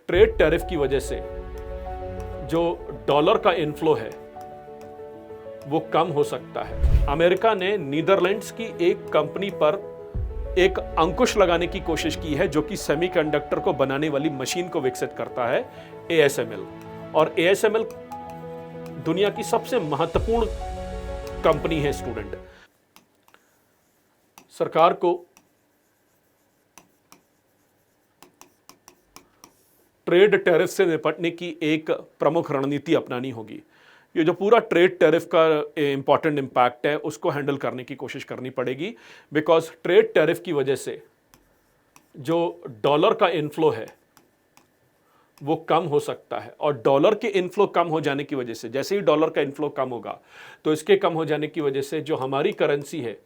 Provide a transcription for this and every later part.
Trade tariff की वजह से जो डॉलर का इनफ्लो है वो कम हो सकता है। अमेरिका ने नीदरलैंड्स की एक कंपनी पर एक अंकुश लगाने की कोशिश की है जो कि सेमीकंडक्टर को बनाने वाली मशीन को विकसित करता है, ASML। और ASML दुनिया की सबसे महत्वपूर्ण कंपनी है स्टूडेंट। सरकार को ट्रेड टैरिफ से निपटने की एक प्रमुख रणनीति अपनानी होगी। ये जो पूरा ट्रेड टैरिफ का इंपॉर्टेंट इंपैक्ट है उसको हैंडल करने की कोशिश करनी पड़ेगी, बिकॉज ट्रेड टैरिफ की वजह से जो डॉलर का इनफ्लो है वो कम हो सकता है। और डॉलर के इनफ्लो कम हो जाने की वजह से, जैसे ही डॉलर का इनफ्लो कम होगा तो इसके कम हो जाने की वजह से जो हमारी करेंसी है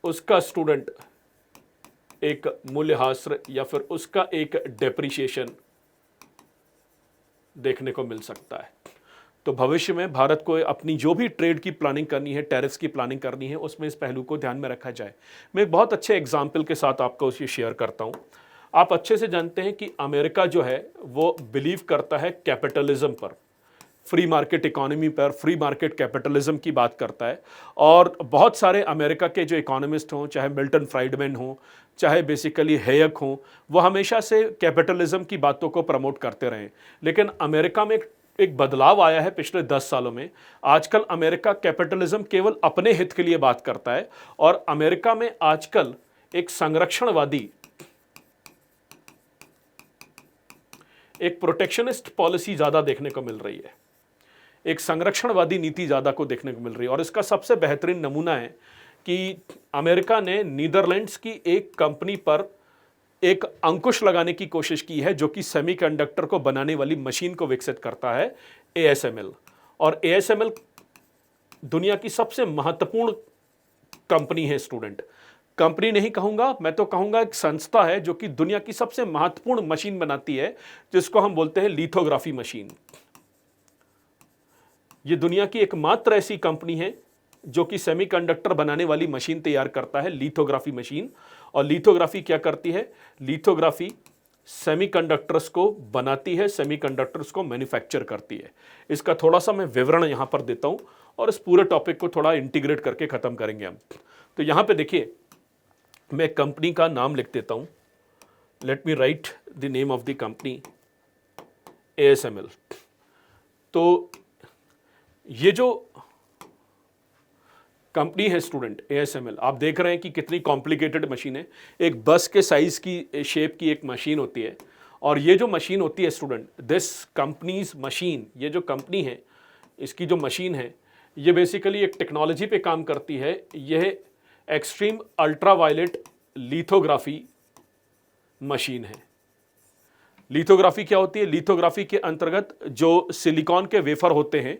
उसका स्टूडेंट एक मूल्यह्रास या फिर उसका एक डेप्रिसिएशन देखने को मिल सकता है। तो भविष्य में भारत को अपनी जो भी ट्रेड की प्लानिंग करनी है, टैरिफ्स की प्लानिंग करनी है, उसमें इस पहलू को ध्यान में रखा जाए। मैं एक बहुत अच्छे एग्जाम्पल के साथ आपको उसे शेयर करता हूं। आप अच्छे से जानते हैं कि अमेरिका जो है वो बिलीव करता है कैपिटलिज्म पर, फ्री मार्केट इकोनॉमी पर, फ्री मार्केट कैपिटलिज्म की बात करता है। और बहुत सारे अमेरिका के जो इकोनॉमिस्ट हों, चाहे मिल्टन फ्राइडमैन हों, चाहे बेसिकली हेयक हों, वो हमेशा से कैपिटलिज्म की बातों को प्रमोट करते रहे। लेकिन अमेरिका में एक बदलाव आया है पिछले 10 सालों में। आजकल अमेरिका कैपिटलिज्म केवल अपने हित के लिए बात करता है और अमेरिका में आजकल एक संरक्षणवादी, एक प्रोटेक्शनिस्ट पॉलिसी ज्यादा देखने को मिल रही है, एक संरक्षणवादी नीति ज्यादा को देखने को मिल रही है। और इसका सबसे बेहतरीन नमूना है कि अमेरिका ने नीदरलैंड्स की एक कंपनी पर एक अंकुश लगाने की कोशिश की है जो कि सेमीकंडक्टर को बनाने वाली मशीन को विकसित करता है, ASML। और ASML दुनिया की सबसे महत्वपूर्ण कंपनी है स्टूडेंट। कंपनी नहीं कहूंगा, मैं तो कहूंगा एक संस्था है जो कि दुनिया की सबसे महत्वपूर्ण मशीन बनाती है, जिसको हम बोलते हैं लिथोग्राफी मशीन। ये दुनिया की एकमात्र ऐसी कंपनी है जो कि सेमीकंडक्टर बनाने वाली मशीन तैयार करता है, लिथोग्राफी मशीन। और लिथोग्राफी क्या करती है? लिथोग्राफी सेमीकंडक्टर्स को बनाती है, सेमीकंडक्टर्स को मैन्युफैक्चर करती है। इसका थोड़ा सा मैं विवरण यहां पर देता हूं और इस पूरे टॉपिक को थोड़ा इंटीग्रेट करके खत्म करेंगे हम। तो यहां पे देखिए, मैं कंपनी का नाम लिख देता हूं। Let me right the name of the company, ASML। तो ये जो कंपनी है स्टूडेंट, ASML, आप देख रहे हैं कि कितनी कॉम्प्लिकेटेड मशीन है। एक बस के साइज की शेप की एक मशीन होती है। और ये जो मशीन होती है स्टूडेंट, दिस कंपनीज मशीन, ये जो कंपनी है इसकी जो मशीन है ये बेसिकली एक टेक्नोलॉजी पे काम करती है। यह एक्सट्रीम अल्ट्रावायलेट लिथोग्राफी मशीन है। लिथोग्राफी क्या होती है? लिथोग्राफी के अंतर्गत जो सिलिकॉन के वेफर होते हैं,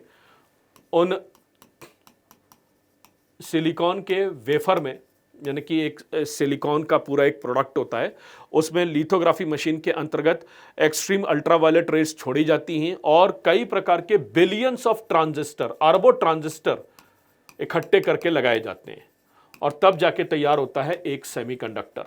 उन सिलिकॉन के वेफर में, यानी कि एक सिलिकॉन का पूरा एक प्रोडक्ट होता है, उसमें लिथोग्राफी मशीन के अंतर्गत एक्सट्रीम अल्ट्रावायलेट रेज छोड़ी जाती हैं और कई प्रकार के बिलियंस ऑफ ट्रांजिस्टर, अरबों ट्रांजिस्टर इकट्ठे करके लगाए जाते हैं और तब जाके तैयार होता है एक सेमीकंडक्टर।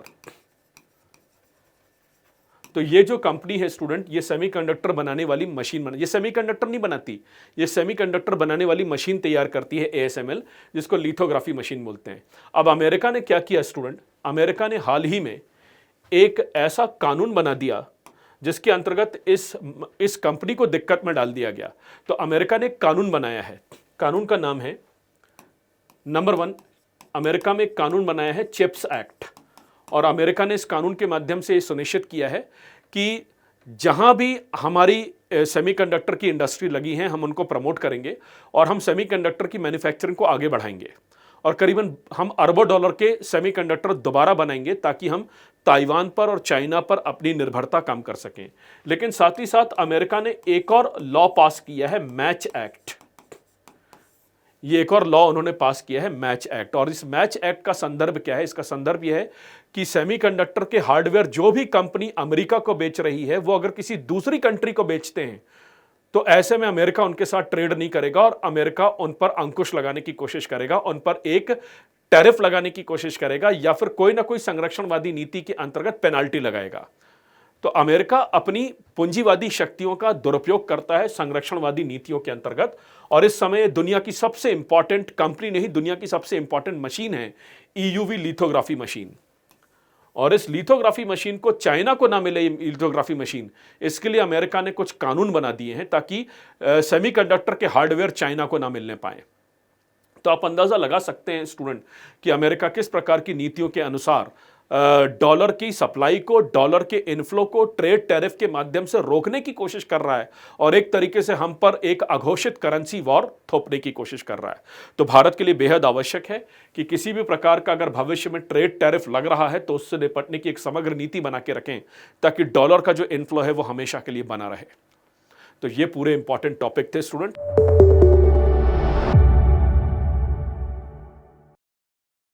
तो ये जो कंपनी है स्टूडेंट, ये सेमीकंडक्टर बनाने वाली मशीन ये सेमीकंडक्टर नहीं बनाती, ये सेमीकंडक्टर बनाने वाली मशीन तैयार करती है, ASML, जिसको लिथोग्राफी मशीन बोलते हैं। अब अमेरिका ने क्या किया स्टूडेंट? अमेरिका ने हाल ही में एक ऐसा कानून बना दिया जिसके अंतर्गत इस कंपनी को दिक्कत में डाल दिया गया। तो अमेरिका ने एक कानून बनाया है। कानून का नाम है, नंबर 1, अमेरिका में एक कानून बनाया है, चिप्स एक्ट। और अमेरिका ने इस कानून के माध्यम से सुनिश्चित किया है कि जहां भी हमारी सेमीकंडक्टर की इंडस्ट्री लगी है, हम उनको प्रमोट करेंगे और हम सेमीकंडक्टर की मैन्युफैक्चरिंग को आगे बढ़ाएंगे और करीबन हम अरबों डॉलर के सेमीकंडक्टर दोबारा बनाएंगे ताकि हम ताइवान पर और चाइना पर अपनी निर्भरता कम कर सकें। लेकिन साथ ही साथ अमेरिका ने एक और लॉ पास किया है, मैच एक्ट। ये एक और लॉ उन्होंने पास किया है, मैच एक्ट। और इस मैच एक्ट का संदर्भ क्या है? इसका संदर्भ यह है कि सेमीकंडक्टर के हार्डवेयर जो भी कंपनी अमेरिका को बेच रही है, वो अगर किसी दूसरी कंट्री को बेचते हैं तो ऐसे में अमेरिका उनके साथ ट्रेड नहीं करेगा और अमेरिका उन पर अंकुश लगाने की कोशिश करेगा, उन पर एक टैरिफ लगाने की कोशिश करेगा या फिर कोई ना कोई संरक्षणवादी नीति के अंतर्गत पेनाल्टी लगाएगा। तो अमेरिका अपनी पूंजीवादी शक्तियों का दुरुपयोग करता है संरक्षणवादी नीतियों के अंतर्गत, और इस समय दुनिया की सबसे इंपॉर्टेंट कंपनी नहीं, दुनिया की सबसे इंपॉर्टेंट मशीन है ईयूवी लिथोग्राफी मशीन। और इस लिथोग्राफी मशीन को चाइना को ना मिले, लिथोग्राफी मशीन, इसके लिए अमेरिका ने कुछ कानून बना दिए हैं ताकि सेमीकंडक्टर के हार्डवेयर चाइना को ना मिलने पाए। तो आप अंदाजा लगा सकते हैं स्टूडेंट कि अमेरिका किस प्रकार की नीतियों के अनुसार डॉलर की सप्लाई को, डॉलर के इनफ्लो को ट्रेड टैरिफ के माध्यम से रोकने की कोशिश कर रहा है, और एक तरीके से हम पर एक अघोषित करेंसी वॉर थोपने की कोशिश कर रहा है। तो भारत के लिए बेहद आवश्यक है कि किसी भी प्रकार का अगर भविष्य में ट्रेड टैरिफ लग रहा है तो उससे निपटने की एक समग्र नीति बना के रखें, ताकि डॉलर का जो इनफ्लो है वो हमेशा के लिए बना रहे। तो ये पूरे इंपॉर्टेंट टॉपिक थे स्टूडेंट।